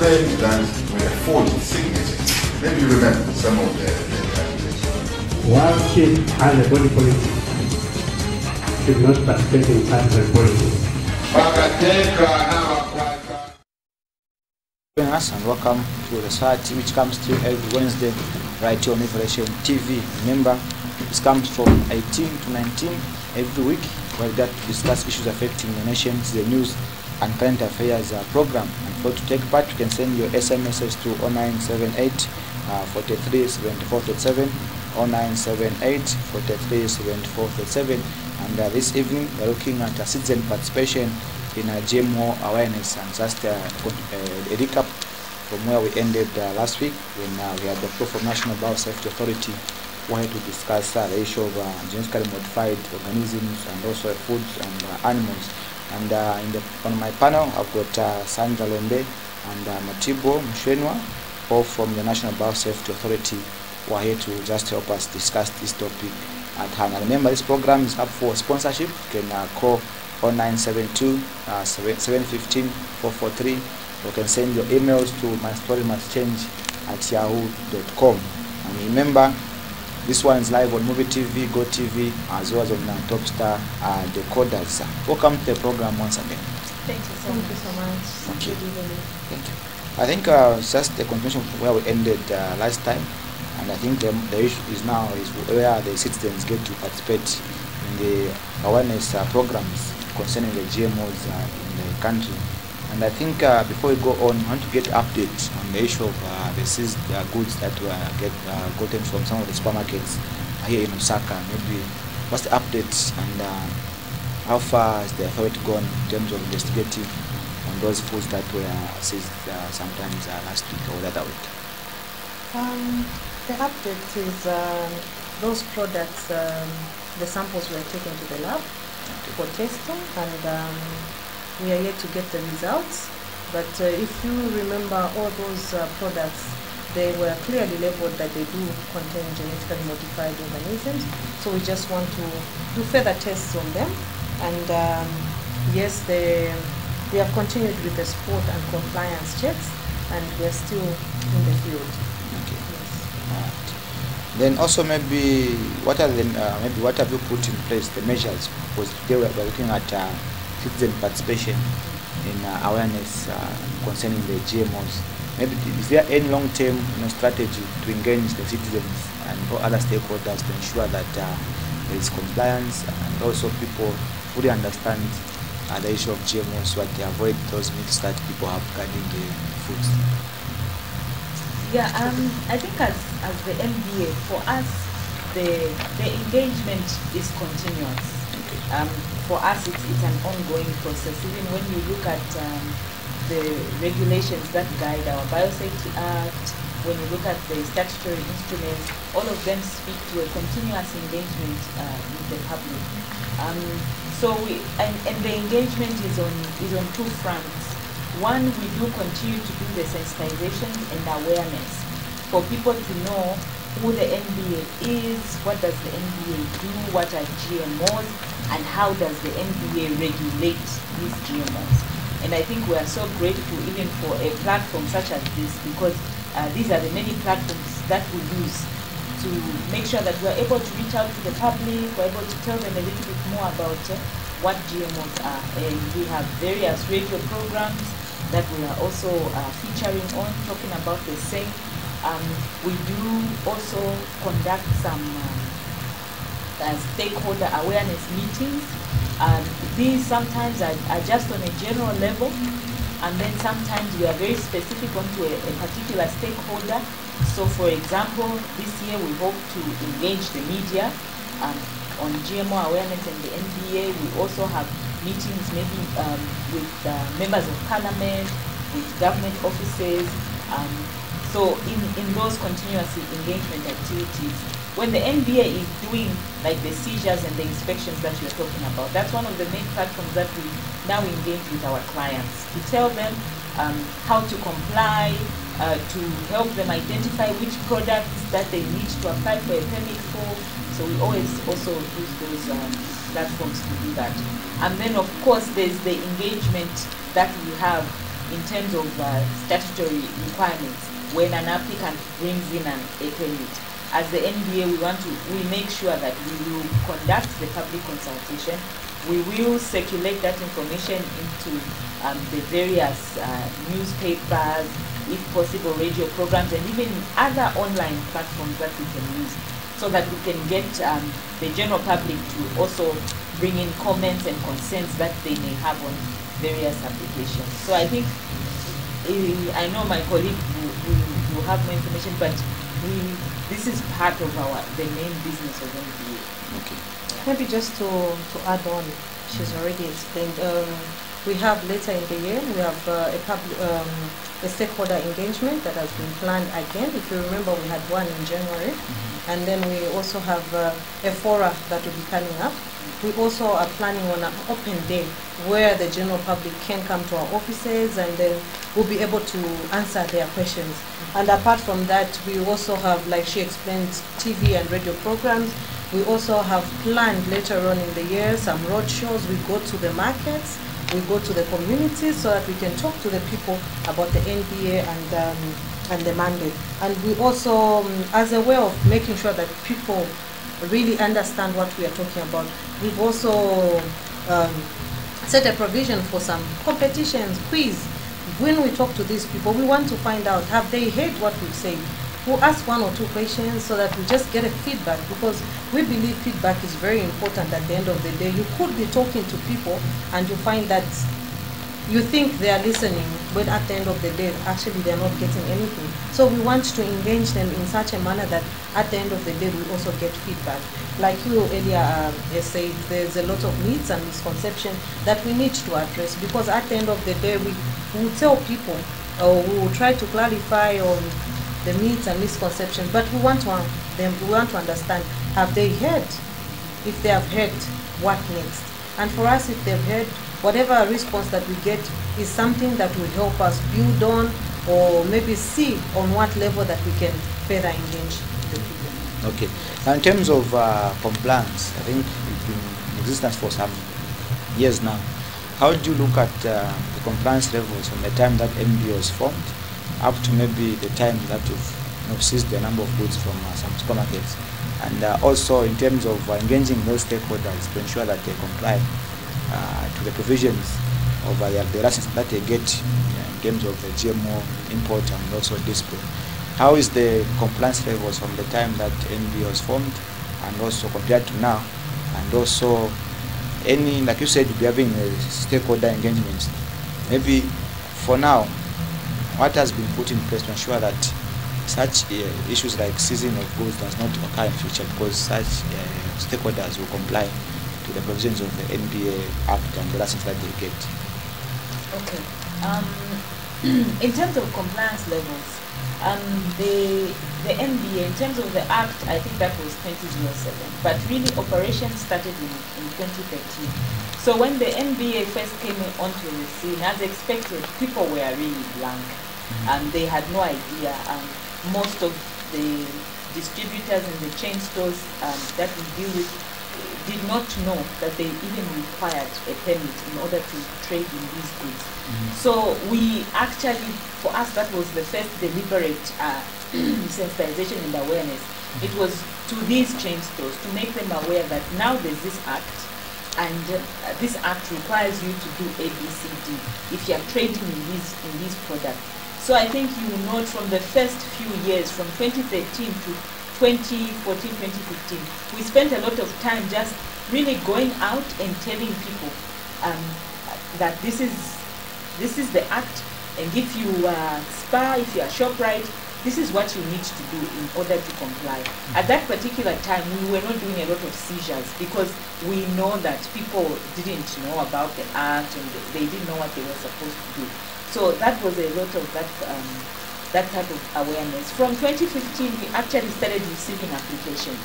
claimed that were forged signatures. Maybe you remember some of the accusations. While chief has a body policy, should not participate in personal politics. Join us and welcome to the society which comes to you every Wednesday right here on Liberation TV. Remember, this comes from 18 to 19 every week, where we get to discuss issues affecting the nations, the news and current affairs program. And for to take part, you can send your SMSs to 0978 43 74 37, 0978 43 74 37. And this evening we're looking at citizen participation in GMO awareness, and just a recap from where we ended last week when we had the floor from National Biosafety Authority, who had to discuss the issue of genetically modified organisms and also foods and animals. And on my panel, I've got Sandra Lombe and Matibo Mshwenwa, both from the National Biosafety Authority, who are here to just help us discuss this topic at hand. And remember, this program is up for sponsorship. You can call 0972 715 443. You can send your emails to mystorymuschange@yahoo.com. And remember, this one is live on Movie TV, Go TV, as well as on Topstar decoders. Welcome to the program once again. Thank you so much. Thank you. Thank you. I think it's just a continuation of where we ended last time, and I think the issue is now is where the citizens get to participate in the awareness programs concerning the GMOs in the country. And I think before we go on, I want to get updates on the issue of the seized goods that were gotten from some of the supermarkets here in Osaka. Maybe what's the updates, and how far has the authority gone in terms of investigating on those foods that were seized sometimes last week or the other week? The update is those products, the samples were taken to the lab for testing, and we are yet to get the results. But if you remember, all those products, they were clearly labeled that they do contain genetically modified organisms. So we just want to do further tests on them. And yes, they have continued with the sport and compliance checks, and we are still in the field. Okay. Yes. Right. Then also maybe what are the what have you put in place, the measures? Because today we are looking at citizen participation in awareness concerning the GMOs. Maybe is there any long-term strategy to engage the citizens and other stakeholders to ensure that there is compliance, and also people fully understand the issue of GMOs, so that they avoid those myths that people have regarding the foods? Yeah, I think as the MBA, for us, the engagement is continuous. Okay. For us, it's an ongoing process. Even when you look at the regulations that guide our Biosafety Act, when you look at the statutory instruments, all of them speak to a continuous engagement with the public. So the engagement is on two fronts. One, we do continue to do the sensitization and awareness for people to know who the NBA is, what does the NBA do, what are GMOs, and how does the NBA regulate these GMOs. And I think we are so grateful even for a platform such as this, because these are the many platforms that we use to make sure that we're able to reach out to the public, we're able to tell them a little bit more about what GMOs are. And we have various radio programs that we are also featuring on, talking about the same. We do also conduct some stakeholder awareness meetings. These sometimes are just on a general level, and then sometimes we are very specific onto a particular stakeholder. So for example, this year we hope to engage the media on GMO awareness and the NBA. We also have meetings maybe with members of parliament, with government offices. So in those continuous engagement activities, when the NBA is doing like the seizures and the inspections that you're talking about, that's one of the main platforms that we now engage with our clients to tell them how to comply, to help them identify which products that they need to apply for a permit for. So we always also use those platforms to do that. And then of course there's the engagement that we have in terms of statutory requirements when an applicant brings in a permit. As the NBA, we make sure that we will conduct the public consultation. We will circulate that information into the various newspapers, if possible radio programs, and even other online platforms that we can use, so that we can get the general public to also bring in comments and concerns that they may have on various applications. So I think, I know my colleague will have more information, but this is part of the main business of NBA. Okay. Maybe just to add on, she's already explained. We have later in the year, we have a stakeholder engagement that has been planned again. If you remember, we had one in January, and then we also have a fora that will be coming up. We also are planning on an open day where the general public can come to our offices, and then we'll be able to answer their questions. And apart from that, we also have, like she explained, TV and radio programs. We also have planned later on in the year some road shows. We go to the markets, we go to the communities so that we can talk to the people about the NBA and the mandate. And we also, as a way of making sure that people really understand what we are talking about, we've also set a provision for some competitions, quiz. When we talk to these people, we want to find out, have they heard what we say? We'll ask one or two questions so that we just get a feedback, because we believe feedback is very important at the end of the day. You could be talking to people and you find that you think they are listening, but at the end of the day, actually they're not getting anything. So we want to engage them in such a manner that at the end of the day, we also get feedback. Like you earlier said, there's a lot of myths and misconceptions that we need to address, because at the end of the day, we will tell people, or we will try to clarify on the myths and misconceptions, but we want to understand, have they heard? If they have heard, what next? And for us, if they've heard, whatever response that we get is something that will help us build on, or maybe see on what level that we can further engage the people. Okay. Now, in terms of compliance, I think it's been in existence for some years now. How do you look at the compliance levels from the time that MBO was formed up to maybe the time that you've seized the number of goods from some supermarkets? And also in terms of engaging those stakeholders to ensure that they comply to the provisions of the license that they get in terms of the GMO import and also display. How is the compliance levels from the time that MBO was formed and also compared to now? And also any, like you said, you'll be having stakeholder engagements. Maybe for now, what has been put in place to ensure that such issues like seizing of goods does not occur in future, because such stakeholders will comply to the provisions of the NBA Act and the license that they get? Okay. In terms of compliance levels, the NBA, in terms of the Act, I think that was 2007, but really operations started in 2013. So when the NBA first came onto the scene, as expected, people were really blank, and they had no idea. Most of the distributors and the chain stores that we deal with did not know that they even required a permit in order to trade in these goods. So we actually, for us, that was the first deliberate sensitization and awareness. It was to these chain stores to make them aware that now there's this act, and this act requires you to do A, B, C, D if you are trading in these products. So I think you will note from the first few years, from 2013 to 2014, 2015, we spent a lot of time just really going out and telling people that this is the act, and if you are SPAR, if you are ShopRite, this is what you need to do in order to comply. At that particular time, we were not doing a lot of seizures because we know that people didn't know about the act and they didn't know what they were supposed to do. So that was a lot of that type of awareness. From 2015, we actually started receiving applications.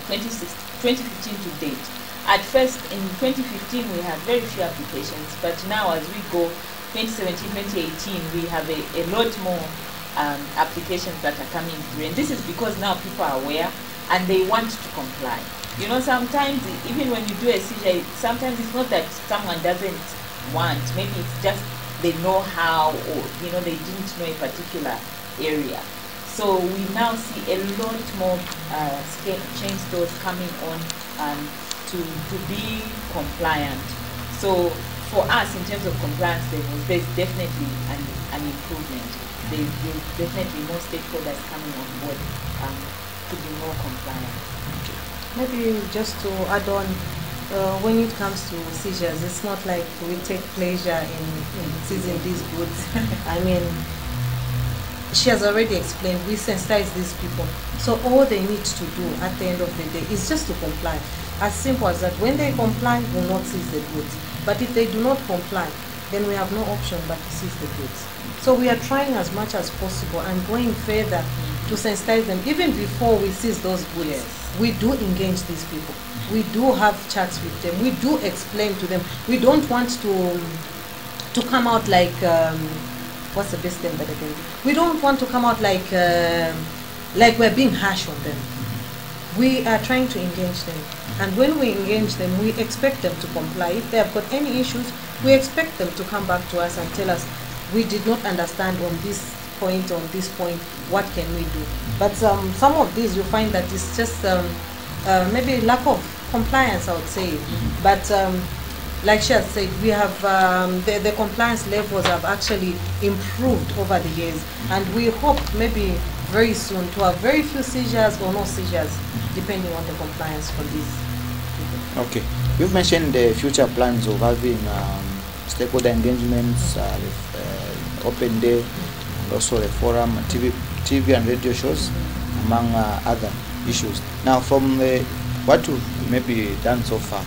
2015 to date. At first, in 2015, we had very few applications, but now as we go, 2017, 2018, we have a lot more applications that are coming through. And this is because now people are aware and they want to comply. You know, sometimes, even when you do a seizure, sometimes it's not that someone doesn't want, maybe it's just the know-how, or they didn't know a particular area. So we now see a lot more chain stores coming on to be compliant. So for us, in terms of compliance levels, there's definitely an improvement. There's definitely more stakeholders coming on board to be more compliant. Maybe just to add on, when it comes to seizures, it's not like we take pleasure in seizing these goods. I mean, she has already explained, we sensitize these people. So all they need to do at the end of the day is just to comply. As simple as that. When they comply, we'll not seize the goods. But if they do not comply, then we have no option but to seize the goods. So we are trying as much as possible and going further to sensitize them. Even before we seize those goods, Yes. we do engage these people. We do have chats with them. We do explain to them. We don't want to come out like, what's the best thing that I can do? We don't want to come out like we're being harsh on them. We are trying to engage them. And when we engage them, we expect them to comply. If they have got any issues, we expect them to come back to us and tell us, we did not understand on this point, what can we do? But some of these, you find that it's just maybe lack of compliance, I would say. But like she has said, we have the compliance levels have actually improved over the years, and we hope maybe very soon to have very few seizures or no seizures, depending on the compliance for these people. Okay, you've mentioned the future plans of having stakeholder engagements, open day, and also a forum, TV and radio shows, among other issues. Now, from what you've maybe done so far,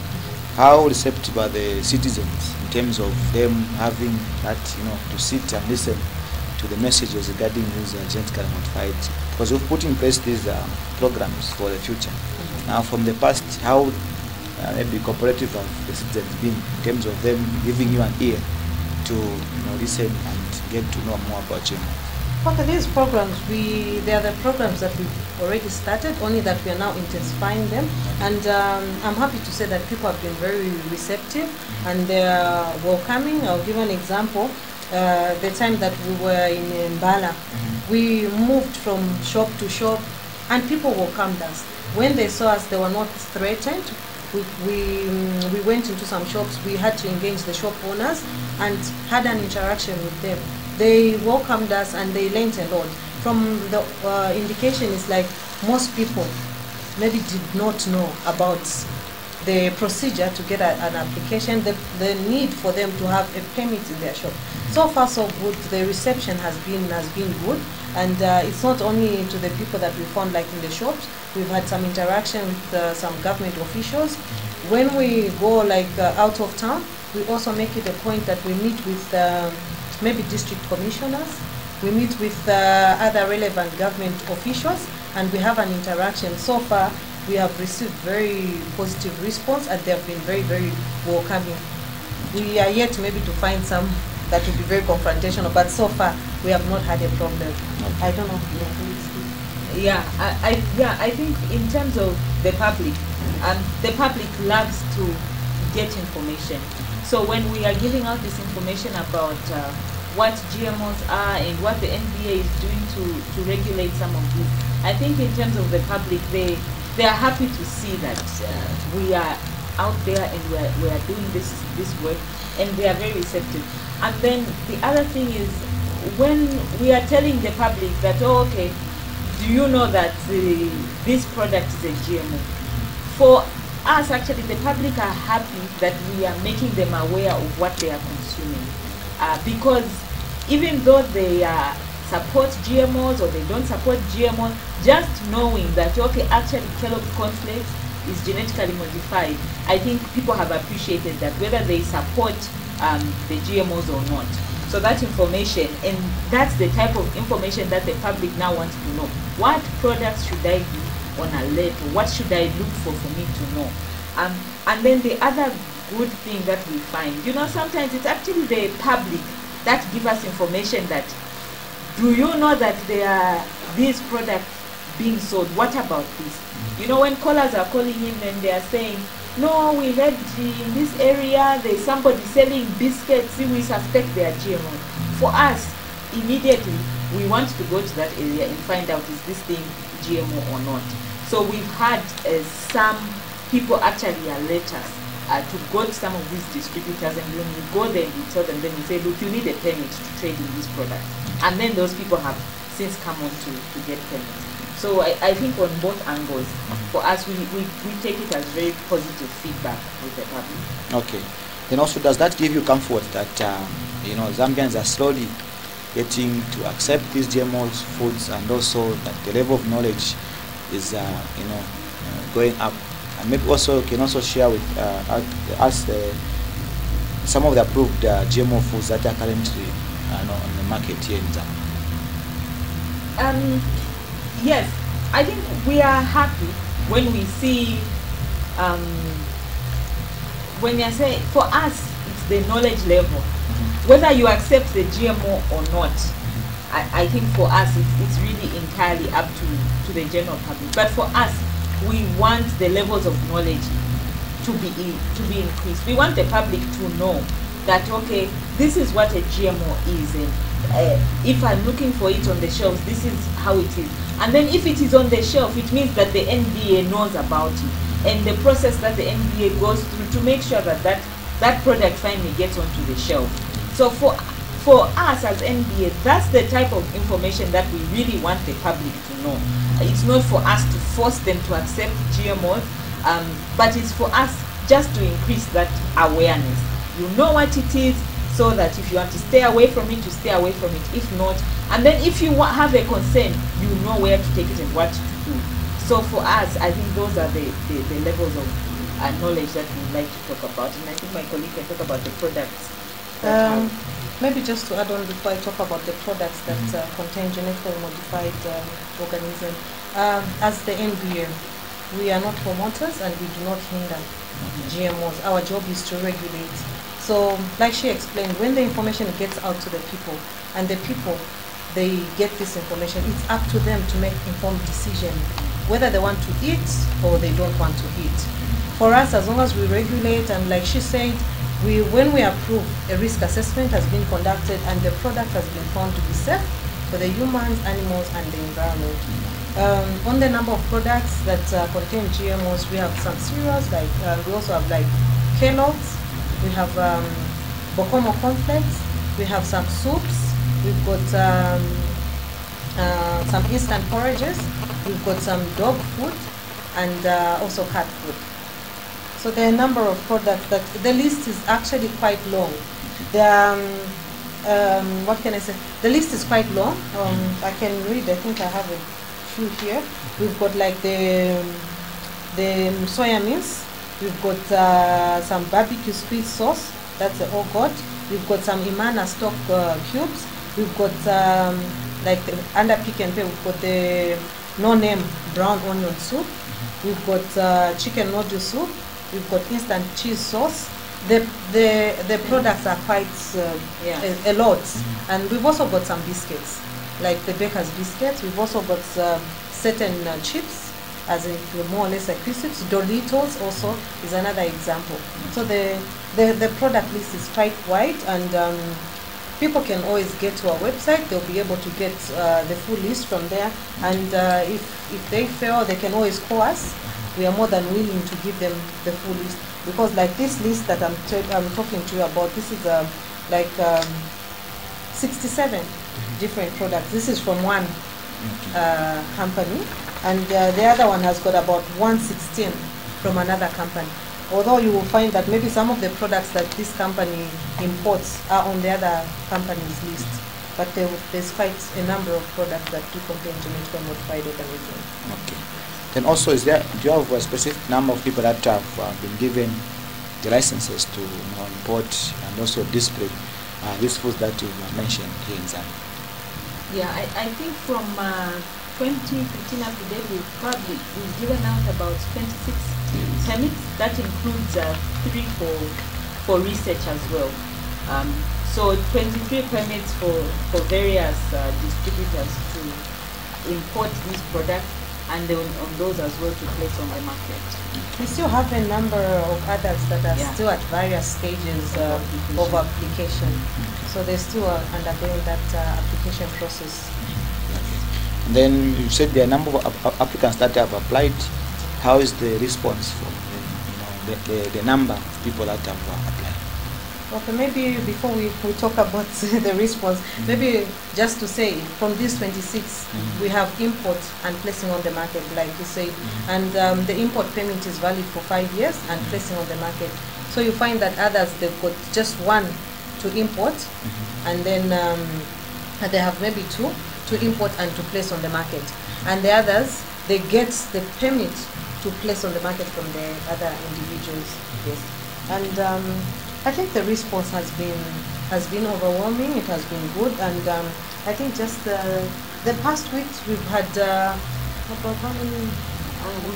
how receptive are the citizens in terms of them having that, to sit and listen to the messages regarding these genetically modified? Because we've put in place these programs for the future. Now, from the past, how maybe cooperative have the citizens been in terms of them giving you an ear to listen and get to know more about you? Okay, these programs, they are the programs that we've already started, only that we are now intensifying them. And I'm happy to say that people have been very receptive and they are welcoming. I'll give an example. The time that we were in Mbala, we moved from shop to shop and people welcomed us. When they saw us, they were not threatened. We went into some shops, we had to engage the shop owners and had an interaction with them. They welcomed us and they learned a lot. From the indication is like most people maybe did not know about the procedure to get an application, the need for them to have a permit in their shop. So far so good, the reception has been good, and it's not only to the people that we found like in the shops. We've had some interaction with some government officials. When we go like out of town, we also make it a point that we meet with maybe district commissioners, we meet with other relevant government officials, and we have an interaction. So far, we have received very positive response, and they have been very, very welcoming. We are yet maybe to find some that will be very confrontational, but so far we have not had a problem. I don't know. I think in terms of the public loves to get information. So when we are giving out this information about what GMOs are and what the NBA is doing to regulate some of these, I think in terms of the public, they are happy to see that we are out there and we are doing this work, and they are very receptive. And then the other thing is, when we are telling the public that, oh, okay, do you know that this product is a GMO? For us, actually, the public are happy that we are making them aware of what they are consuming. Because even though they support GMOs or they don't support GMOs, just knowing that, okay, actually Kellogg's cornflakes is genetically modified, I think people have appreciated that, whether they support the GMOs or not. So that information, and that's the type of information that the public now wants to know. What products should I be on alert? What should I look for me to know? And then the other good thing that we find, sometimes it's actually the public that give us information that, do you know that there are these products being sold? What about this? When callers are calling in and they are saying, no, we heard in this area there's somebody selling biscuits, we suspect they are GMO. For us, immediately, we want to go to that area and find out, is this thing GMO or not? So we've had some people actually alert us to go to some of these distributors, and when we go there, we tell them, then we say, look, you need a permit to trade in this product. And then those people have since come on to get permits. So I think on both angles, for us, we take it as very positive feedback with the public. Okay. Then also, does that give you comfort that, Zambians are slowly getting to accept these GMO foods, and also that the level of knowledge is, going up? And maybe also can also share with us some of the approved GMO foods that are currently on the market here in Zambia. Yes, I think we are happy when we see, when you say, for us, it's the knowledge level. Whether you accept the GMO or not, I think for us, it's really entirely up to the general public. But for us, we want the levels of knowledge to be increased. We want the public to know that, okay, this is what a GMO is, and if I'm looking for it on the shelves, this is how it is. And then if it is on the shelf, it means that the NBA knows about it, and the process that the NBA goes through to make sure that that product finally gets onto the shelf. So for us as NBA, that's the type of information that we really want the public to know. It's not for us to force them to accept GMOs, but it's for us just to increase that awareness. You know what it is, so that if you want to stay away from it, you stay away from it. If not, and then if you have a concern, you know where to take it and what to do. So for us, I think those are the levels of knowledge that we like to talk about. And I think my colleague can talk about the products. Maybe just to add on before I talk about the products that contain genetically modified organisms. As the NBA, we are not promoters and we do not hinder GMOs. Our job is to regulate. So, like she explained, when the information gets out to the people, and the people, they get this information, it's up to them to make informed decision whether they want to eat or they don't want to eat. For us, as long as we regulate, and like she said, when we approve, a risk assessment has been conducted and the product has been found to be safe for the humans, animals, and the environment. On the number of products that contain GMOs, we have some cereals, like we also have like Kellogg's, we have Bokomo cornflakes, we have some soups, we've got some instant porridges, we've got some dog food, and also cat food. So there are a number of products that the list is actually quite long. What can I say? The list is quite long. I can read. I think I have a few here. We've got like the soya mince. We've got some barbecue sweet sauce. That's the Ogot. We've got some Imana stock cubes. We've got like under Pick and Pay. We've got the no-name brown onion soup. We've got chicken noodle soup. We've got instant cheese sauce. The products are quite a lot. And we've also got some biscuits, like the baker's biscuits. We've also got certain chips, as in more or less like crisps. Doritos also is another example. So the product list is quite wide, and people can always get to our website. They'll be able to get the full list from there. And if they fail, they can always call us. We are more than willing to give them the full list, because like this list that I'm talking to you about, this is like 67 different products. This is from one company, and the other one has got about 116 from another company. Although you will find that maybe some of the products that this company imports are on the other company's list, but there's quite a number of products that do contain genetically modified organisms. Okay. Then also, do you have a specific number of people that have been given the licenses to import and also display these foods that you mentioned here in Zambia? Yeah, I think from 2015 up to date, we've given out about 26 permits. That includes 3 for research as well. So 23 permits for various distributors to import these products. and then on those as well to place on the market. We still have a number of others that are Yeah. still at various stages of application. So they're still undergoing that application process. And then you said there are a number of applicants that have applied. How is the response from the number of people that have applied? Okay, maybe before we talk about the response, maybe just to say from these 26, we have import and placing on the market, like you said, and the import permit is valid for 5 years and placing on the market. So you find that others, they've got just one to import, and then they have maybe two to import and to place on the market. And the others, they get the permit to place on the market from the other individuals. Yes. And I think the response has been overwhelming. It has been good, and I think just the past weeks we've had about how many?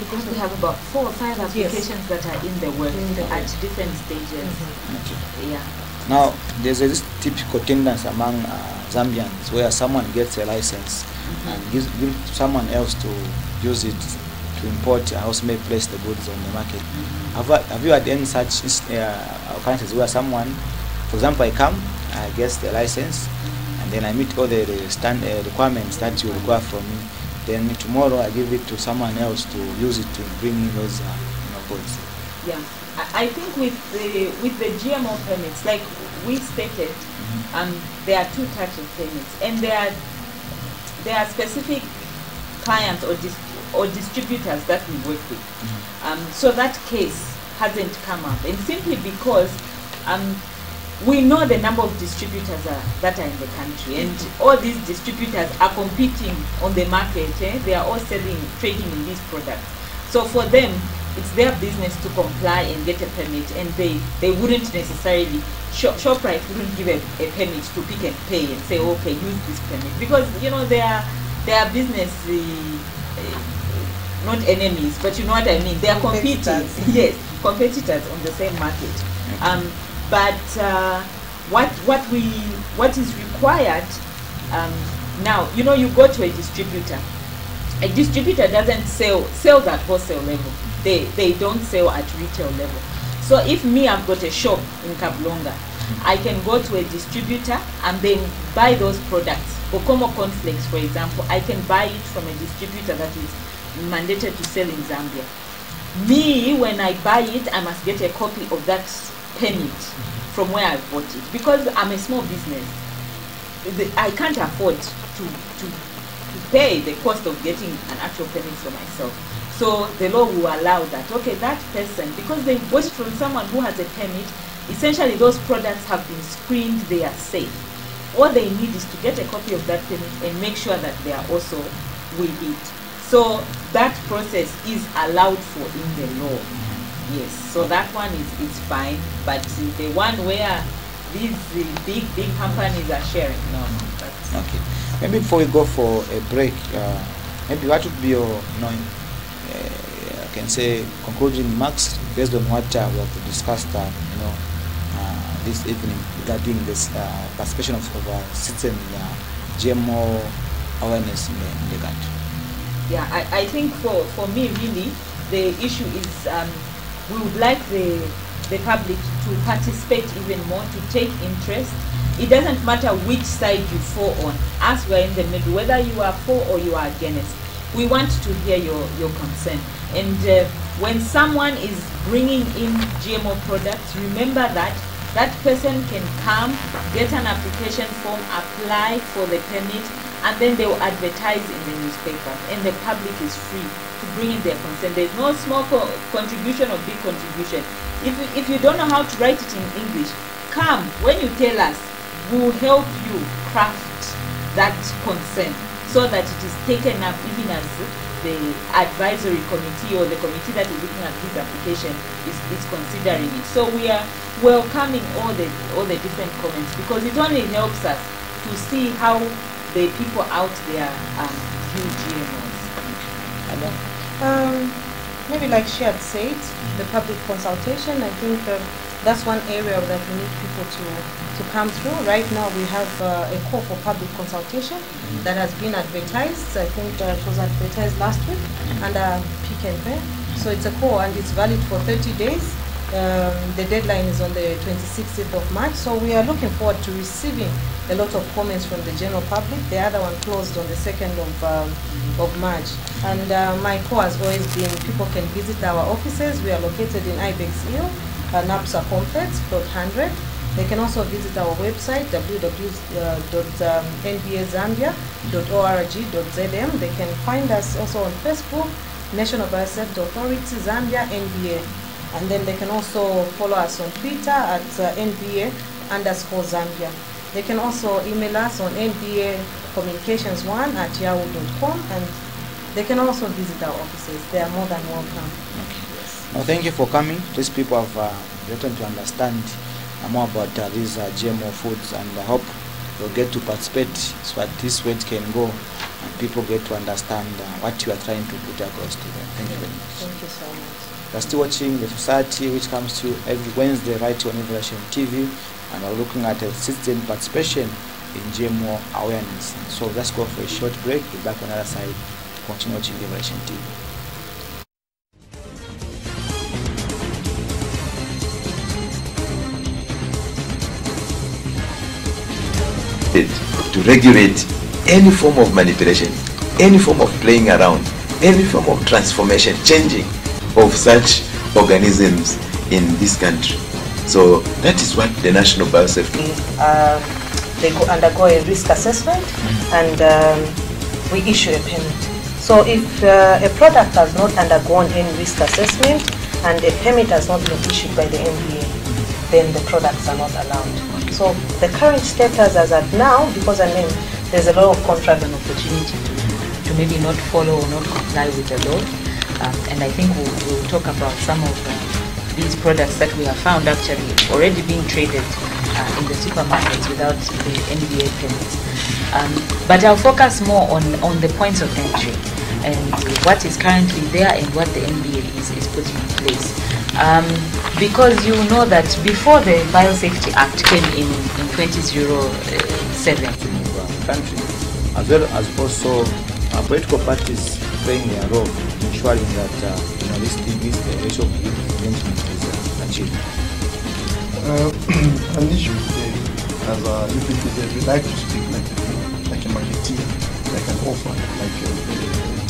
Because we have about 4 or 5 applications that are in the work at different stages. Okay. Yeah. Now, there's this typical tendency among Zambians where someone gets a license and gives someone else to use it to import and also may place the goods on the market. Have you had any such occurrences where someone, for example, I come, I get the license, and then I meet all the requirements that you require from me. Then tomorrow I give it to someone else to use it to bring in those goods. Yeah, I think with the GMO permits, like we stated, there are 2 types of permits, and there are specific clients or distributors that we work with. So that case hasn't come up, and simply because we know the number of distributors that are in the country, and all these distributors are competing on the market. They are all trading in these products. So for them, it's their business to comply and get a permit, and they wouldn't necessarily, ShopRite wouldn't give a permit to Pick and Pay and say, okay, use this permit, because they are business, not enemies, but you know what I mean. They are competing, yes, competitors on the same market. But what is required now? You go to a distributor. A distributor doesn't sell at wholesale level. They don't sell at retail level. So if I've got a shop in Kablonga, I can go to a distributor and then buy those products. Bokomo cornflakes, for example, I can buy it from a distributor that is mandated to sell in Zambia. When I buy it, I must get a copy of that permit from where I bought it, because I'm a small business. I can't afford to pay the cost of getting an actual permit for myself. So the law will allow that. Okay, that person, because they bought it from someone who has a permit, essentially those products have been screened, they are safe. All they need is to get a copy of that permit and make sure that they are also with it. So that process is allowed for in the law. Yes, so that one is fine, but the one where these big companies are sharing, no. That's okay. Maybe before we go for a break, maybe what would be your, I can say, concluding remarks based on what we have discussed, this evening regarding this participation of citizen GMO awareness in the country. Yeah, I think for me really the issue is we would like the public to participate even more, to take interest. It doesn't matter which side you fall on. As we are in the middle, whether you are for or you are against, we want to hear your concern. And when someone is bringing in GMO products, remember that that person can come, get an application form, apply for the permit, and then they will advertise in the newspaper, and the public is free to bring in their concern. There's no small contribution or big contribution. If you don't know how to write it in English, come. When you tell us, we'll help you craft that concern so that it is taken up even as the advisory committee or the committee that is looking at this application is considering it. So we are welcoming all the different comments, because it only helps us to see how the people out there view GMOs. Maybe like she had said, the public consultation, I think That's one area that we need people to come through. Right now we have a call for public consultation that has been advertised. I think it was advertised last week under Pick and Pay. So it's a call and it's valid for 30 days. The deadline is on the 26th of March. So we are looking forward to receiving a lot of comments from the general public. The other one closed on the 2nd of March. And my call has always been people can visit our offices. We are located in Ibex Hill, NAPSA Complex, plot 100. They can also visit our website, www.nbazambia.org.zm. They can find us also on Facebook, National Biosafety Authority, Zambia, NBA. And then they can also follow us on Twitter at NBA_Zambia. They can also email us on nbacommunications1@yahoo.com, and they can also visit our offices. They are more than welcome. Okay. Yes. Now, thank you for coming. These people have gotten to understand more about these GMO foods, and I hope they'll get to participate so that this weight can go and people get to understand what you are trying to put across to them. Thank you very much. Thank you so much. You're still watching The Society, which comes to you every Wednesday right here on Liberation TV, and we're looking at citizen participation in GMO awareness. So let's go for a short break. We'll be back on the other side to continue watching Liberation TV. To regulate any form of manipulation, any form of playing around, any form of transformation, changing of such organisms in this country. So that is what the National Biosafety. They undergo a risk assessment, and we issue a permit. So if a product has not undergone any risk assessment and a permit has not been issued by the NBA, then the products are not allowed. So the current status as at now, because there's a lot of contract and opportunity to maybe not follow or not comply with the law, and I think we'll talk about some of these products that we have found actually already being traded in the supermarkets without the NBA permits. But I'll focus more on the points of entry and what is currently there and what the NBA is putting in place. Because you know that before the Biosafety Act came in 2007, Country, as well as also political parties playing their role in ensuring that this ratio of youth engagement is achieved. An issue today, as a youth leader, we like to speak like a marketeer, like an author, like a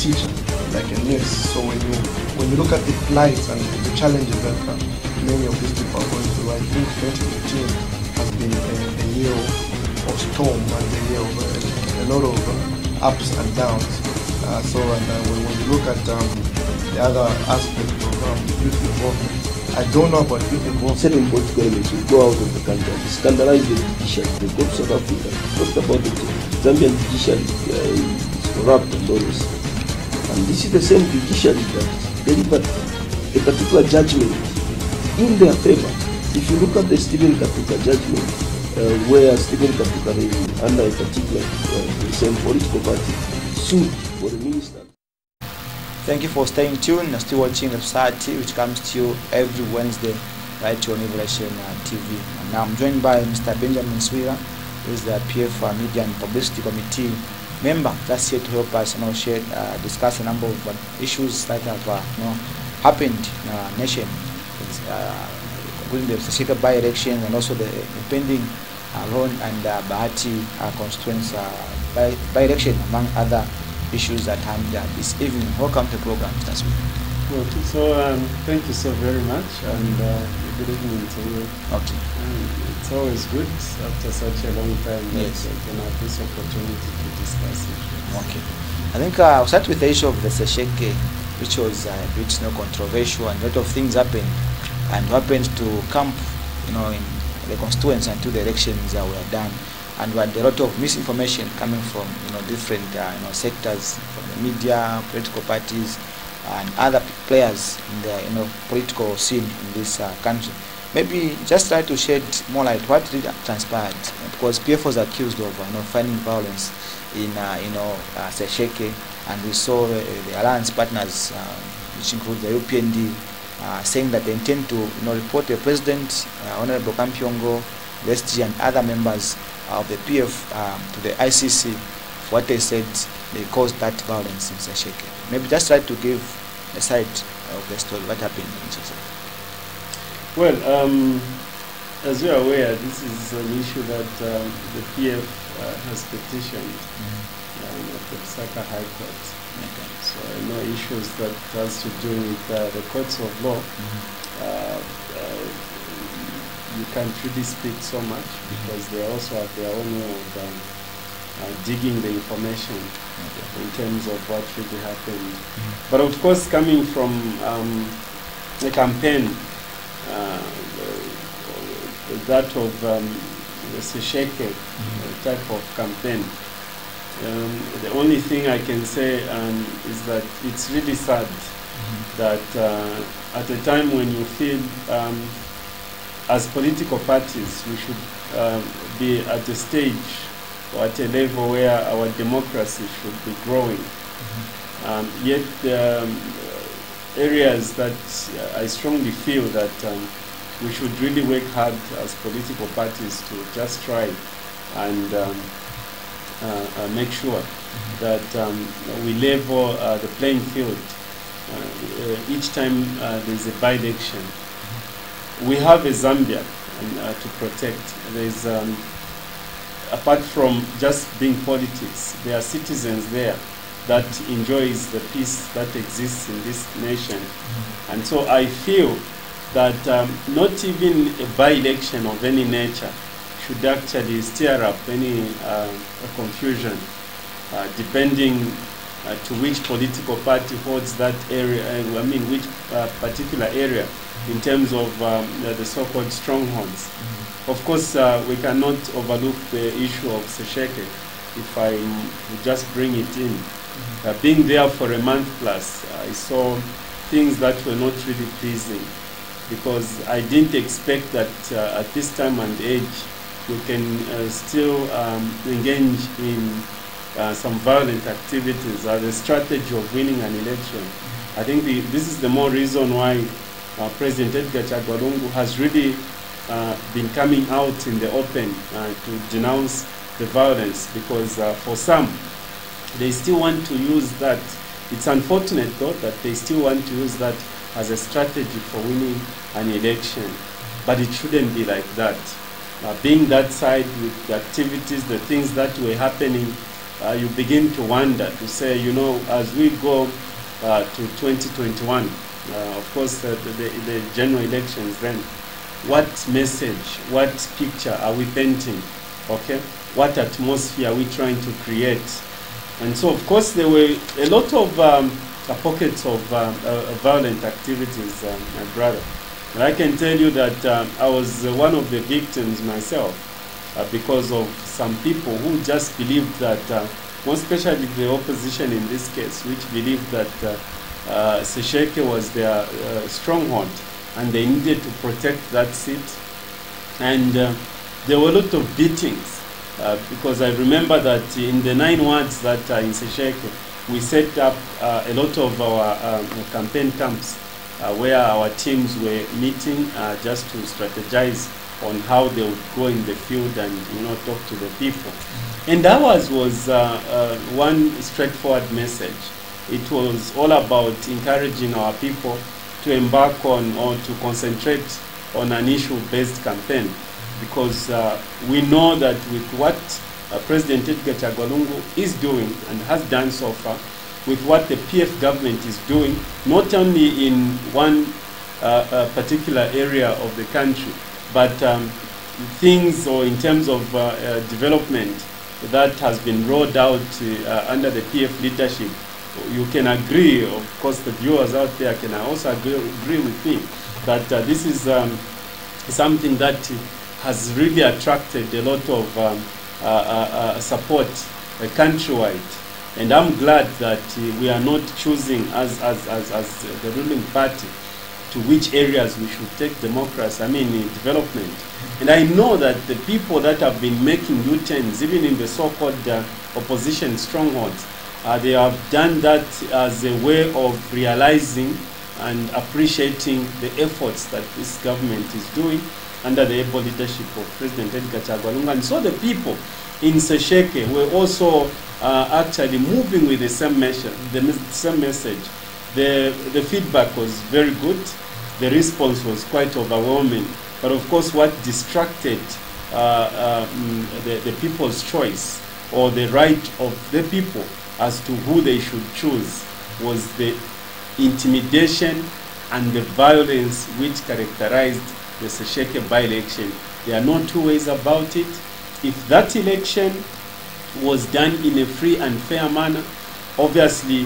teacher, like a nurse. So when you look at the plights and the challenges that many of these people are going through, I think 2018 has been a year of storm and a year of a lot of ups and downs. When you look at the other aspect of youth involvement, I don't know about youth involvement. Certain political elements will go out of the country and scandalize the judiciary. They go to South Africa, talked about the Zambian judiciary is corrupt and all this. And this is the same judiciary that delivered a particular judgment in their favor. If you look at the Stephen Katuka judgment, where Stephen Katuka, under a particular the same political party, sued for the minister. Thank you for staying tuned and still watching The Society, which comes to you every Wednesday right here on Liberation TV. And now I'm joined by Mr. Benjamin Swira, who is the PF Media and Publicity Committee member that's here to help us discuss a number of issues that have happened in our nation, including the Sashika by-election and also the impending Ron and Bahati constituents by-election, among other issues at hand this evening. Welcome to the program, Mr. Smith. Okay, so thank you so very much, and good evening to you. Okay. It's always good after such a long time that Yes. you can have this opportunity to discuss issues. Okay. I think I'll start with the issue of the Sesheke, which was a bit controversial, and a lot of things happened to camp, in the constituents until the elections were done. And we had a lot of misinformation coming from different sectors, from the media, political parties, and other players in the political scene in this country. Maybe just try to shed more light what really transpired, because PF was accused of finding violence in Sesheke, and we saw the alliance partners, which include the UPND, saying that they intend to report the President, Honorable Kampiongo, the SG and other members of the PF to the ICC for what they said they caused that violence in Sesheke. Maybe just try to give a side of the story, what happened in Sesheke. Well, as you are aware, this is an issue that the PF has petitioned at the Lusaka High Court. Okay. So I know issues that has to do with the courts of law. You can't really speak so much because they also have their own way of digging the information in terms of what really happened. But of course, coming from a campaign that of the Sesheke type of campaign, the only thing I can say is that it's really sad that at a time when you feel as political parties we should be at a stage or at a level where our democracy should be growing, yet areas that I strongly feel that we should really work hard as political parties to just try and make sure that we level the playing field each time there's a by-election. We have a Zambia to protect. There's apart from just being politics, there are citizens there that enjoys the peace that exists in this nation. And so I feel that not even a by-election of any nature should actually stir up any confusion, depending to which political party holds that area, which particular area in terms of the so-called strongholds. Of course, we cannot overlook the issue of Sesheke, if I would just bring it in. Being there for a month plus, I saw things that were not really pleasing, because I didn't expect that at this time and age we can still engage in some violent activities as a strategy of winning an election. I think this is the more reason why President Edgar Chagwa has really been coming out in the open to denounce the violence, because for some, they still want to use that. It's unfortunate though that they still want to use that as a strategy for winning an election, but it shouldn't be like that. Being that side with the activities, the things that were happening, you begin to wonder, to say, as we go to 2021, of course the general elections then, what message, what picture are we painting, okay? What atmosphere are we trying to create? And so, of course, there were a lot of pockets of violent activities, my brother. And I can tell you that I was one of the victims myself because of some people who just believed that, more especially the opposition in this case, which believed that Sesheke was their stronghold and they needed to protect that seat. And there were a lot of beatings. Because I remember that in the 9 wards that are in Sesheke, we set up a lot of our campaign camps where our teams were meeting just to strategize on how they would go in the field and talk to the people. And ours was one straightforward message. It was all about encouraging our people to embark on or to concentrate on an issue-based campaign. Because we know that with what President Edgar Chagwa is doing and has done so far, with what the PF government is doing, not only in one particular area of the country, but things or in terms of development that has been rolled out under the PF leadership, you can agree, of course the viewers out there can also agree with me, that this is something that has really attracted a lot of support countrywide. And I'm glad that we are not choosing as the ruling party to which areas we should take democracy, development. And I know that the people that have been making U-turns, even in the so-called opposition strongholds, they have done that as a way of realizing and appreciating the efforts that this government is doing under the able leadership of President Edgar Chagwa. And so the people in Sesheke were also actually moving with the same message. The feedback was very good. The response was quite overwhelming. But of course, what distracted the people's choice, or the right of the people as to who they should choose, was the intimidation and the violence which characterized the Sesheke by-election. There are no two ways about it. If that election was done in a free and fair manner, obviously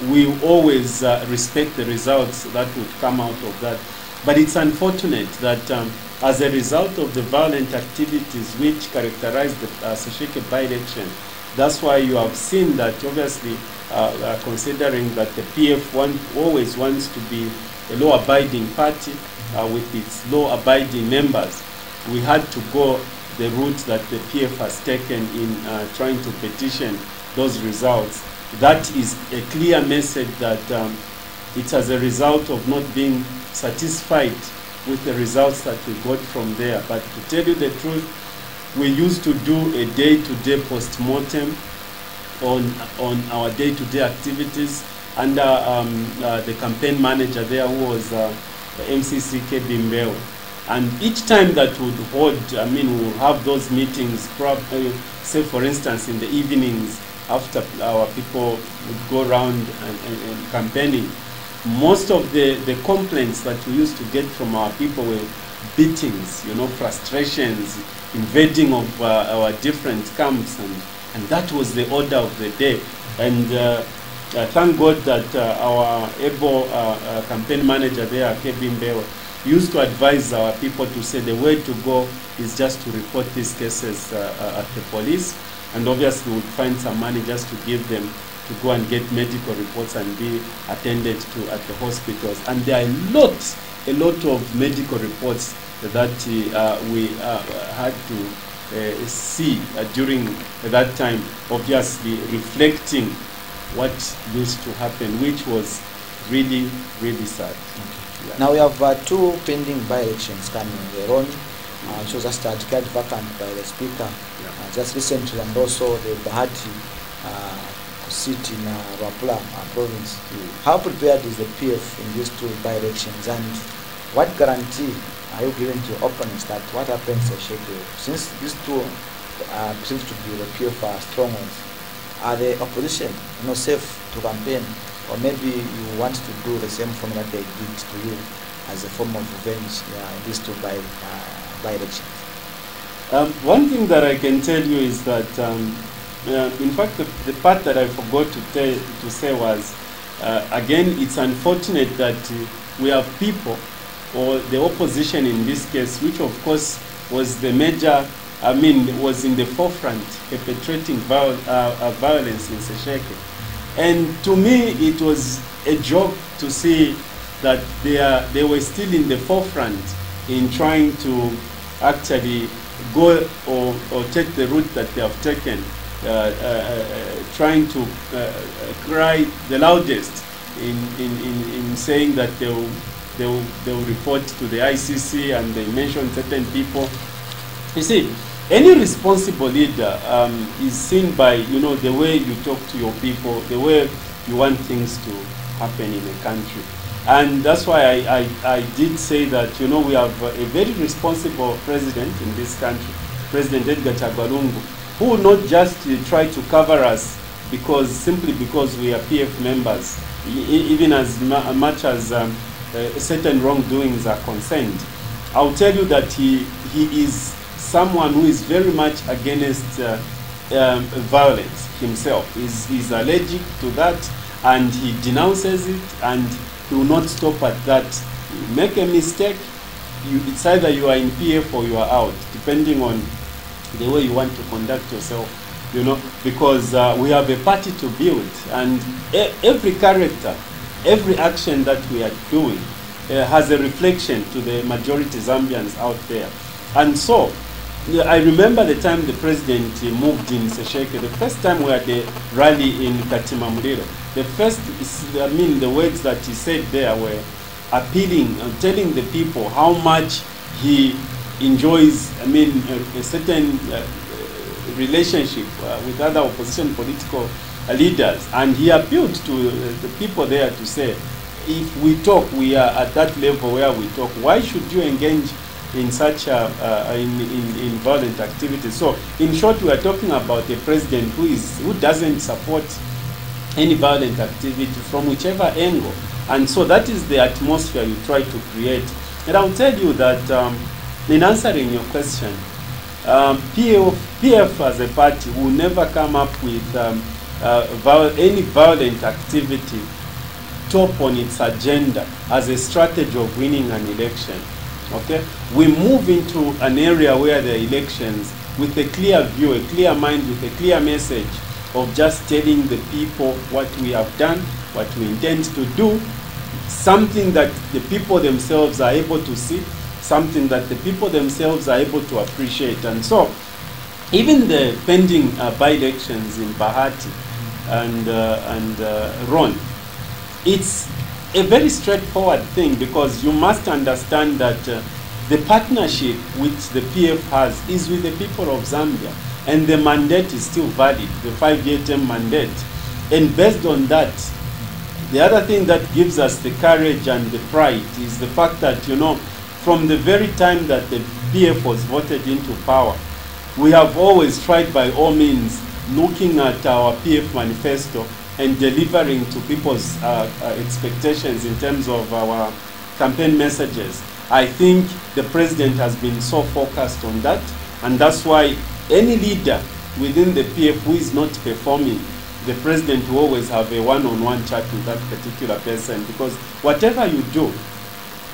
we always respect the results that would come out of that. But it's unfortunate that as a result of the violent activities which characterized the Sesheke by-election, that's why you have seen that obviously considering that the PF always wants to be a law-abiding party with its law-abiding members, we had to go the route that the PF has taken in trying to petition those results. That is a clear message that it's as a result of not being satisfied with the results that we got from there. But to tell you the truth, we used to do a day-to-day post-mortem on our day-to-day activities under the campaign manager there, who was MCC Kebimbeo. And each time that we would hold, we'll have those meetings, probably, say for instance, in the evenings after our people would go around and campaigning, most of the complaints that we used to get from our people were beatings, frustrations, invading of our different camps, and that was the order of the day. And thank God that our able campaign manager there, Kevin Bewa, used to advise our people to say the way to go is just to report these cases at the police, and obviously we would find some money just to give them to go and get medical reports and be attended to at the hospitals. And there are a lot of medical reports that we had to see during that time, obviously reflecting what used to happen, which was really, really sad. Okay. Yeah. Now we have two pending by-elections coming. Ron, which was just declared vacant by the Speaker just recently, and also the Bahati seat in Wapula province. How prepared is the PF in these two by-elections, and what guarantee are you giving to your opponents that what happens to Sesheke, since these two seem to be the PF strongholds? Are the opposition safe to campaign, or maybe you want to do the same form that they did to you as a form of revenge in these two by-elections? One thing that I can tell you is that, in fact, the part that I forgot to say was, again, it's unfortunate that we have people, or the opposition in this case, which of course was the major, was in the forefront perpetrating violence in Sesheke. And to me, it was a joke to see that they were still in the forefront in trying to actually go or take the route that they have taken, trying to cry the loudest in saying that they will report to the ICC, and they mention certain people. You see, any responsible leader is seen by the way you talk to your people, the way you want things to happen in a country. And that's why I did say that we have a very responsible president in this country, President Edgar Chagwa, who will not just try to cover us simply because we are PF members, even as much as certain wrongdoings are concerned. I'll tell you that he is someone who is very much against violence himself. He's allergic to that, and he denounces it, and he will not stop at that. You make a mistake, it's either you are in PF or you are out, depending on the way you want to conduct yourself, because we have a party to build, and every character, every action that we are doing has a reflection to the majority Zambians out there. And so, I remember the time the president moved in Sesheke, the first time we had a rally in Katima Mulilo. The first, the words that he said there were, appealing and telling the people how much he enjoys, a certain relationship with other opposition political leaders. And he appealed to the people there to say, if we talk, we are at that level where we talk, why should you engage in such in violent activities? So in short, we are talking about a president who doesn't support any violent activity from whichever angle. And so that is the atmosphere you try to create. And I'll tell you that in answering your question, PF as a party will never come up with any violent activity top on its agenda as a strategy of winning an election. Okay? We move into an area where there are elections with a clear view, a clear mind, with a clear message of just telling the people what we have done, what we intend to do, something that the people themselves are able to see, something that the people themselves are able to appreciate. And so, even the pending by-elections in Bahati and Ron, it's a very straightforward thing, because you must understand that the partnership which the PF has is with the people of Zambia, and the mandate is still valid, the 5-year term mandate. And based on that, the other thing that gives us the courage and the pride is the fact that, you know, from the very time that the PF was voted into power, we have always tried by all means looking at our PF manifesto and delivering to people's expectations in terms of our campaign messages. I think the president has been so focused on that, and that's why any leader within the PF who is not performing, the president will always have a one-on-one chat with that particular person, because whatever you do,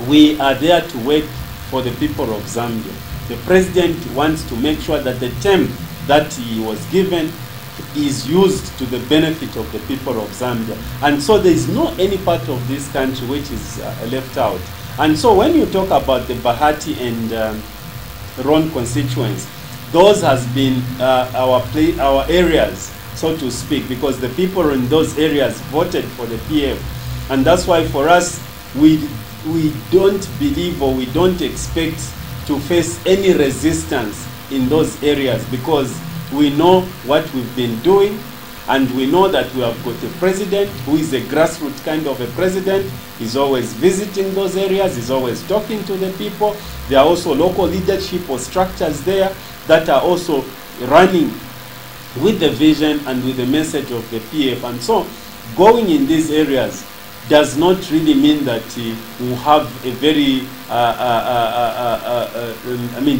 we are there to work for the people of Zambia. The president wants to make sure that the term that he was given is used to the benefit of the people of Zambia. And so there is no any part of this country which is left out. And so when you talk about the Bahati and Ron constituents, those has been our areas, so to speak, because the people in those areas voted for the PF. And that's why for us, we don't believe, or we don't expect to face any resistance in those areas, because we know what we've been doing, and we know that we have got a president who is a grassroots kind of a president. He's always visiting those areas, he's always talking to the people. There are also local leadership or structures there that are also running with the vision and with the message of the PF. And so going in these areas does not really mean that we'll have a very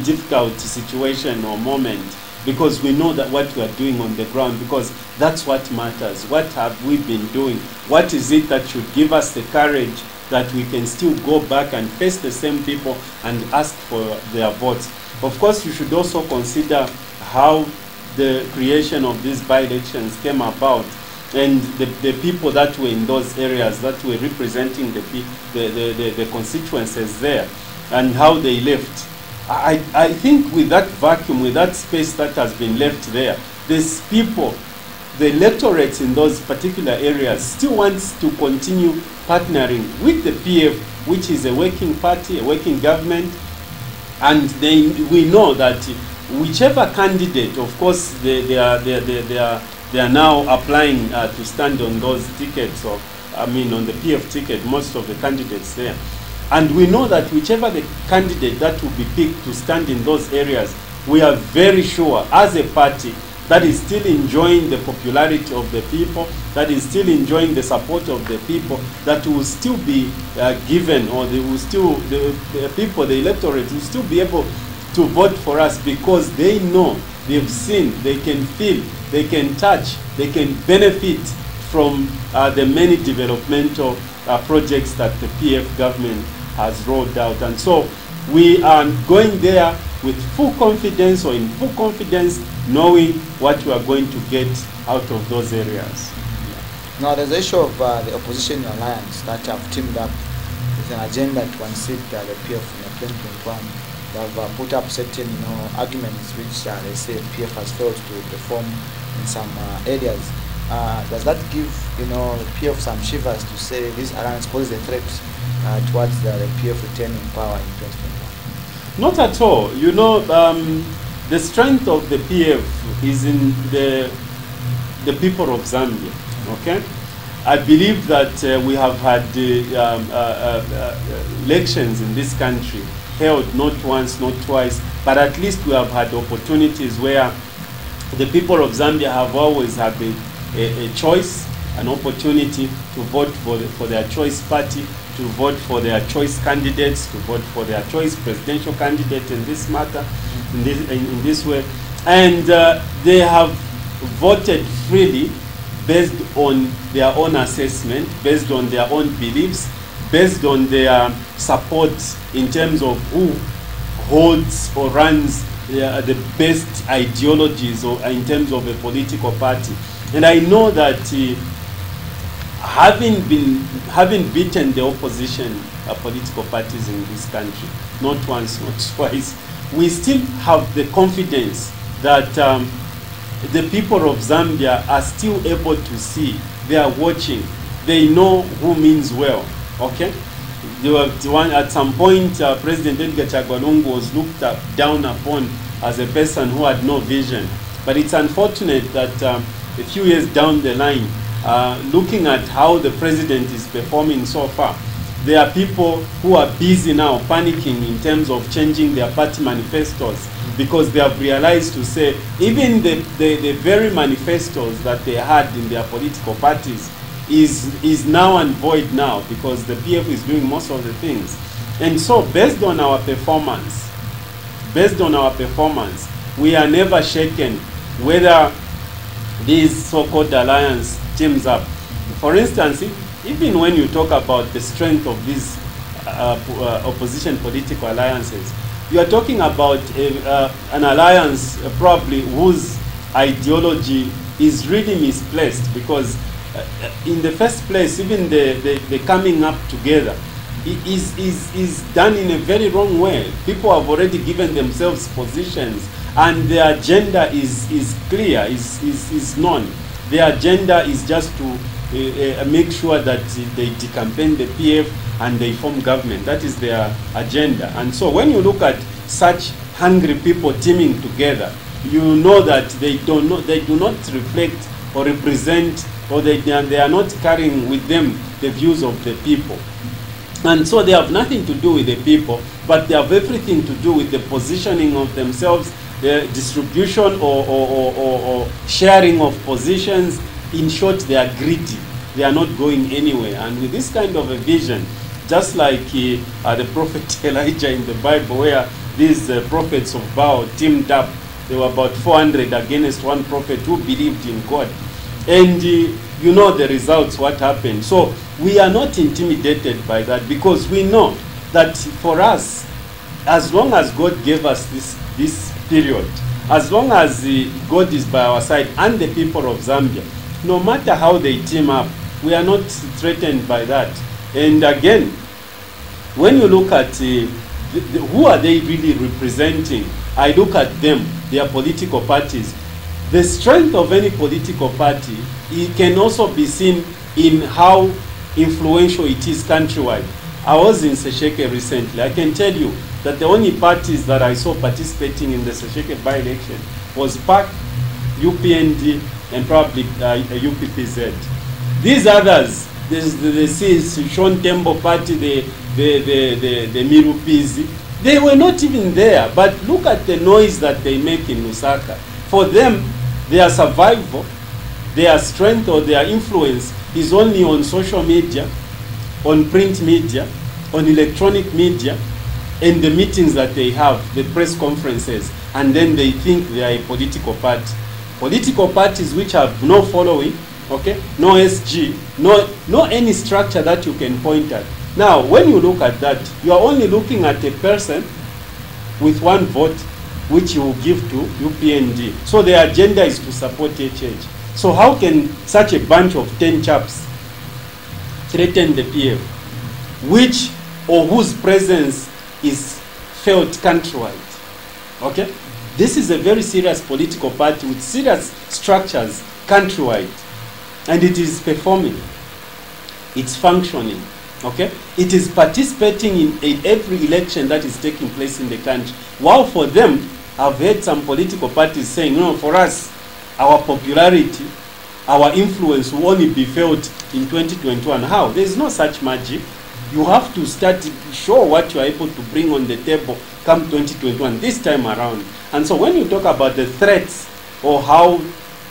difficult situation or moment, because we know that what we are doing on the ground, because that's what matters. What have we been doing? What is it that should give us the courage that we can still go back and face the same people and ask for their votes? Of course, you should also consider how the creation of these by-elections came about, and the people that were in those areas that were representing the constituencies there, and how they left. I think with that vacuum, with that space that has been left there, these people, the electorates in those particular areas, still wants to continue partnering with the PF, which is a working party, a working government. And we know that whichever candidate, of course, they are now applying to stand on those tickets, or on the PF ticket, most of the candidates there. And we know that whichever the candidate that will be picked to stand in those areas, we are very sure as a party that is still enjoying the popularity of the people, that is still enjoying the support of the people, that will still be given, or they will still, the people, the electorate will still be able to vote for us, because they know, they've seen, they can feel, they can touch, they can benefit from the many developmental projects that the PF government has rolled out. And so we are going there with full confidence, or in full confidence, knowing what we are going to get out of those areas. Now there's the issue of the opposition alliance that have teamed up with an agenda to unseat the PF in 2021. They have put up certain arguments which they say PF has failed to perform in some areas. does that give PF some shivers to say this alliance poses a threat towards the PF retaining power in 2021? Not at all. You know, the strength of the PF is in the people of Zambia. Okay, I believe that we have had elections in this country held not once, not twice, but at least we have had opportunities where the people of Zambia have always had a choice, an opportunity to vote for their choice party, to vote for their choice candidates, to vote for their choice presidential candidate in this matter, in this way. And they have voted freely based on their own assessment, based on their own beliefs, based on their support in terms of who holds or runs the best ideologies or in terms of a political party. And I know that having beaten the opposition political parties in this country, not once, not twice, we still have the confidence that the people of Zambia are still able to see, they are watching, they know who means well, okay? At some point, President Edgar Chagwa was looked down upon as a person who had no vision. But it's unfortunate that a few years down the line, looking at how the president is performing so far, there are people who are busy now panicking in terms of changing their party manifestos because they have realized to say even the very manifestos that they had in their political parties is now and void now because the PF is doing most of the things. And so based on our performance, we are never shaken whether these so-called alliance teams up. For instance, even when you talk about the strength of these opposition political alliances, you are talking about an alliance probably whose ideology is really misplaced because in the first place, even the coming up together is done in a very wrong way. People have already given themselves positions and their agenda is clear, is known. Their agenda is just to make sure that they decampaign the PF and they form government. That is their agenda. And so when you look at such hungry people teaming together, you know that they do not reflect or represent, or they are not carrying with them the views of the people. And so they have nothing to do with the people, but they have everything to do with the positioning of themselves, the distribution or sharing of positions. In short, they are greedy. They are not going anywhere. And with this kind of a vision, just like the prophet Elijah in the Bible, where these prophets of Baal teamed up, there were about 400 against one prophet who believed in God. And you know the results, what happened. So we are not intimidated by that because we know that for us, as long as God gave us this period, as long as God is by our side and the people of Zambia, no matter how they team up, we are not threatened by that. And again, when you look at who are they really representing, I look at them, their political parties. The strength of any political party, it can also be seen in how influential it is countrywide. I was in Sesheke recently. I can tell you that the only parties that I saw participating in the Sesheke by-election was PAC, UPND, and probably UPPZ. These others, the Sean Tembo party, the Mirupizi, they were not even there. But look at the noise that they make in Lusaka. For them, their survival, their strength or their influence is only on social media, on print media, on electronic media, and the meetings that they have, the press conferences, and then they think they are a political party. Political parties which have no following, okay, no SG, no any structure that you can point at. Now, when you look at that, you are only looking at a person with one vote, which you will give to UPND. So their agenda is to support HH. So how can such a bunch of 10 chaps threaten the PF, which or whose presence is felt countrywide? Okay? This is a very serious political party with serious structures countrywide. and it is performing. It's functioning. Okay? It is participating in every election that is taking place in the country. While for them, I've heard some political parties saying, no, for us, our popularity, our influence will only be felt in 2021. How? There is no such magic. You have to start to show what you are able to bring on the table come 2021, this time around. And so when you talk about the threats or how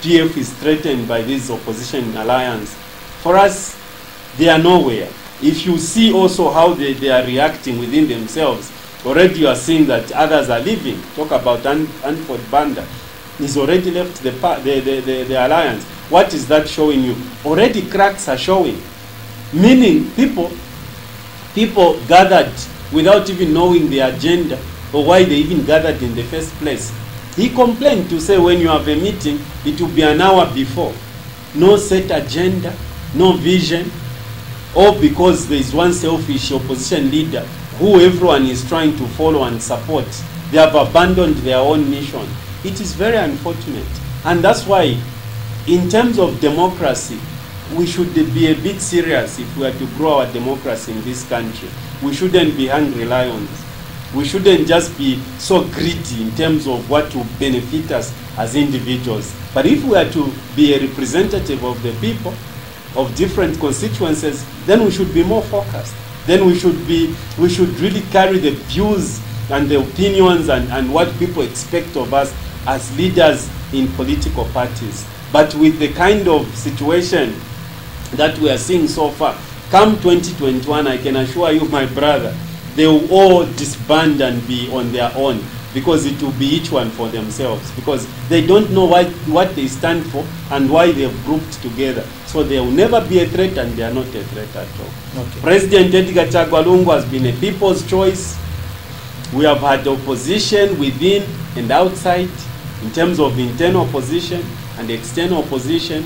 PF is threatened by this opposition alliance, for us, they are nowhere. If you see also how they are reacting within themselves, already you are seeing that others are leaving. Talk about Anford Banda. He's already left the alliance. What is that showing you? Already cracks are showing. Meaning people gathered without even knowing the agenda or why they even gathered in the first place. He complained to say when you have a meeting, it will be an hour before. No set agenda, no vision, or because there is one selfish opposition leader who everyone is trying to follow and support. They have abandoned their own mission. It is very unfortunate. And that's why, in terms of democracy, we should be a bit serious if we are to grow our democracy in this country. We shouldn't be hungry lions. We shouldn't just be so greedy in terms of what will benefit us as individuals. But if we are to be a representative of the people, of different constituencies, then we should be more focused. Then we should really carry the views and the opinions and what people expect of us as leaders in political parties. But with the kind of situation that we are seeing so far, come 2021, I can assure you, my brother, they will all disband and be on their own, because it will be each one for themselves, because they don't know what they stand for and why they have grouped together. So they will never be a threat, and they are not a threat at all. Okay. President Edgar Chagwa Lungu has been a people's choice. We have had opposition within and outside, in terms of internal opposition and external opposition.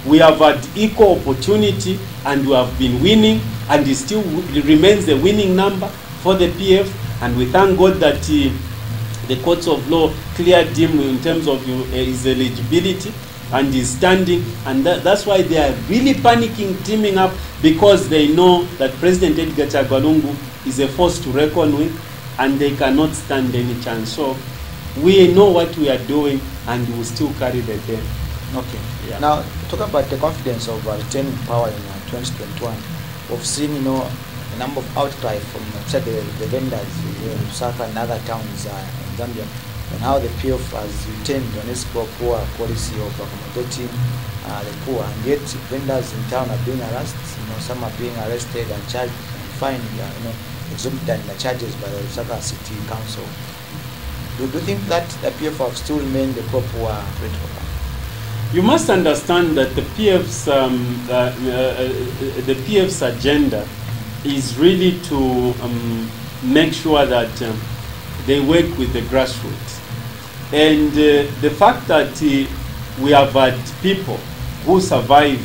We have had equal opportunity, and we have been winning, and it still remains the winning number for the PF. And we thank God that the courts of law cleared him in terms of his eligibility and his standing, and that's why they are really panicking, teaming up, because they know that President Edgar Chagwa Lungu is a force to reckon with, and they cannot stand any chance. So we know what we are doing, and we will still carry the day. Okay. Yeah. Now, talk about the confidence of retaining power in 2021. We've seen, a number of outcry from the vendors in Lusaka and other towns in Zambia, on how the PF has retained on its poor policy of accommodating the poor, and yet vendors in town are being arrested. Some are being arrested and charged and fined, exorbitant charges by the Lusaka City Council. Do you think that the PF have still remained the poor political party? You must understand that the PF's agenda is really to make sure that they work with the grassroots. And the fact that we have had people who survive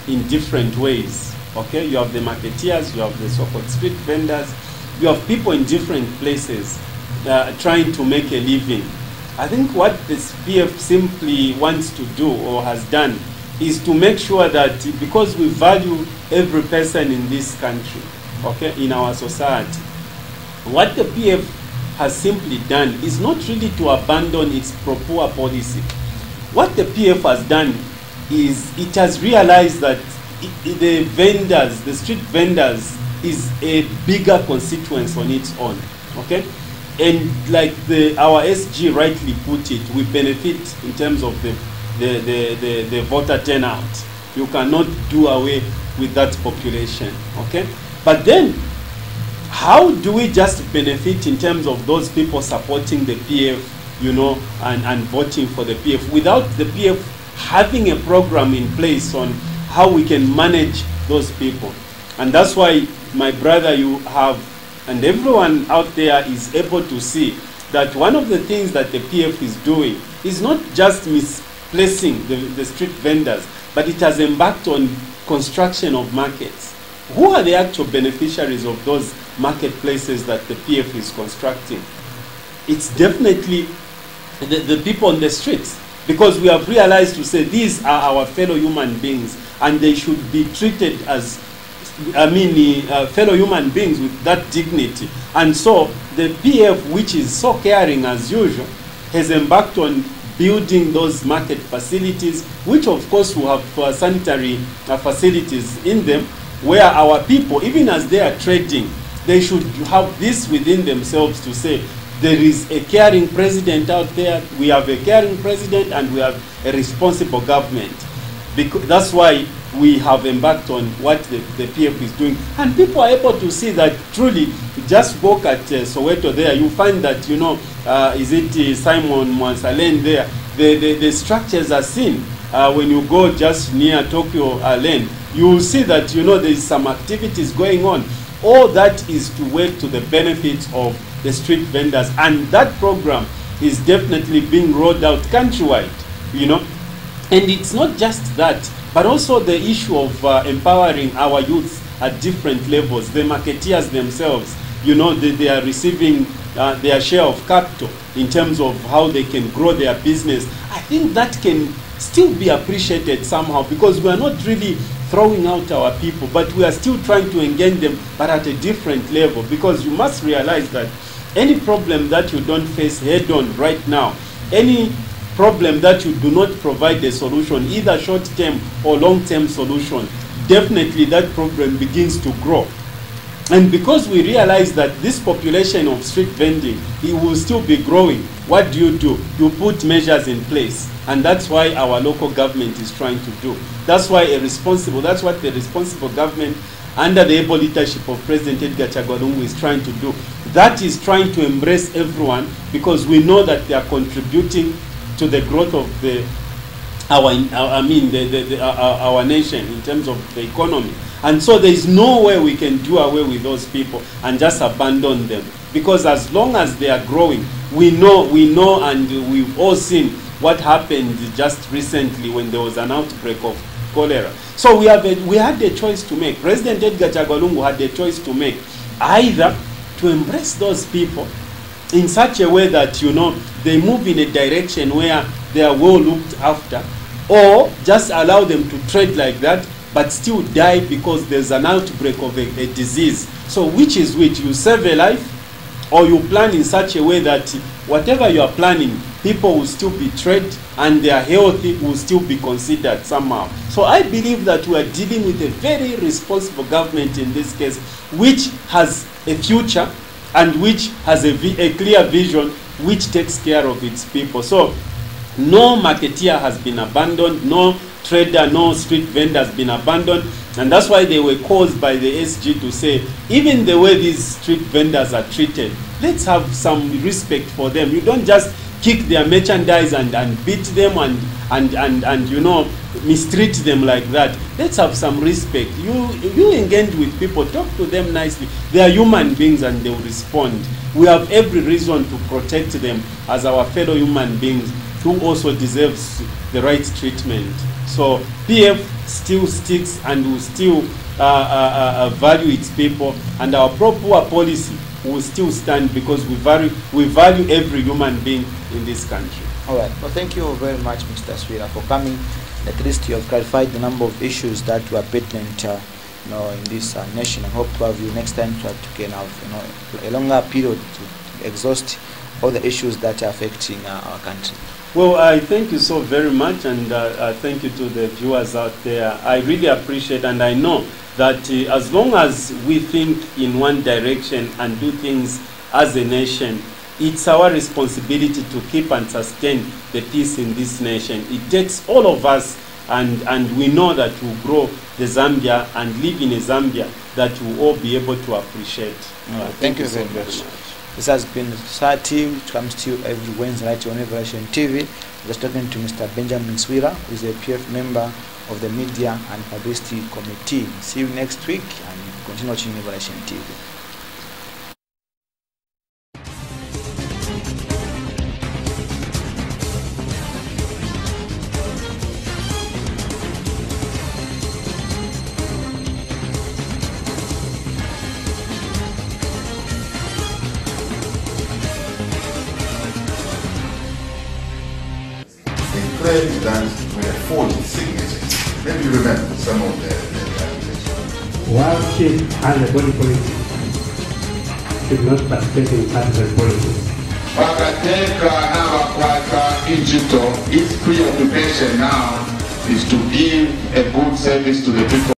in different ways, okay? You have the marketeers, you have the so-called street vendors, you have people in different places trying to make a living. I think what this PF simply wants to do or has done is to make sure that, because we value every person in this country, okay, in our society, what the PF has simply done is not really to abandon its pro-poor policy. What the PF has done is it has realized that the vendors, the street vendors, is a bigger constituency on its own, okay? And like our SG rightly put it, we benefit in terms of the voter turnout. You cannot do away with that population, okay? But then, how do we just benefit in terms of those people supporting the PF, and voting for the PF, without the PF having a program in place on how we can manage those people? And that's why, my brother, you have, and everyone out there is able to see that one of the things that the PF is doing is not just misplacing the street vendors, but it has embarked on construction of markets. Who are the actual beneficiaries of those marketplaces that the PF is constructing? It's definitely the people on the streets. because we have realized to say these are our fellow human beings and they should be treated as fellow human beings with that dignity. And so the PF, which is so caring as usual, has embarked on building those market facilities, which of course will have sanitary facilities in them, where our people, even as they are trading, they should have this within themselves to say, there is a caring president out there, we have a caring president, and we have a responsible government. Because that's why we have embarked on what the PF is doing. And people are able to see that truly, just walk at Soweto there, you find that, you know, is it Simon Mwansalen there, the structures are seen. When you go just near Tokyo Lane, you will see that, you know, there is some activities going on. All that is to work to the benefits of the street vendors. And that program is definitely being rolled out countrywide, you know. And it's not just that, but also the issue of empowering our youth at different levels. The marketeers themselves, you know, they are receiving their share of capital in terms of how they can grow their business. I think that can still be appreciated somehow, because we are not really throwing out our people, but we are still trying to engage them, but at a different level. Because you must realize that any problem that you don't face head on right now, any problem that you do not provide a solution, either short-term or long-term solution, definitely that problem begins to grow. And because we realize that this population of street vending, it will still be growing, what do? You put measures in place. And that's why our local government is trying to do. That's what the responsible government under the able leadership of President Edgar Chagwa Lungu is trying to do. That is trying to embrace everyone, because we know that they are contributing to the growth of our nation in terms of the economy. And so there is no way we can do away with those people and just abandon them. Because as long as they are growing, we know, and we've all seen what happened just recently when there was an outbreak of cholera. So we had a choice to make. President Edgar Chagwa Lungu had a choice to make. Either to embrace those people in such a way that, you know, they move in a direction where they are well looked after, or just allow them to trade like that, but still die because there's an outbreak of a disease. So which is which? You save a life, or you plan in such a way that whatever you are planning, people will still be treated and their health will still be considered somehow. So I believe that we are dealing with a very responsible government in this case, which has a future and which has a clear vision, which takes care of its people. So no marketeer has been abandoned, no trader, no street vendor has been abandoned. And that's why they were caused by the SG to say, even the way these street vendors are treated, let's have some respect for them. You don't just kick their merchandise and beat them and you know, mistreat them like that. Let's have some respect. You engage with people, talk to them nicely. They are human beings and they will respond. We have every reason to protect them as our fellow human beings who also deserves the right treatment. So PF still sticks and will still value its people, and our pro-poor policy will still stand, because we value every human being in this country. All right. Well, thank you very much, Mr. Swira, for coming. At least you have clarified the number of issues that were pertinent, you know, in this nation. I hope to have you next time to can have, you know, a longer period to exhaust all the issues that are affecting our country. Well, I thank you so very much, and thank you to the viewers out there. I really appreciate, and I know that as long as we think in one direction and do things as a nation, it's our responsibility to keep and sustain the peace in this nation. It takes all of us, and we know that we'll grow the Zambia and live in a Zambia that we'll all be able to appreciate. Thank you so very much. This has been Society, which comes to you every Wednesday night on Revelation TV. Just talking to Mr. Benjamin Swira, who is a PF member of the Media and Publicity Committee. See you next week, and continue watching Revelation TV. claimed that we had forged signatures. Maybe you remember some of the accusations. While chief and the body policy should not participate in partisan politics. Wakateka na wakwata digital, its preoccupation now is to give a good service to the people.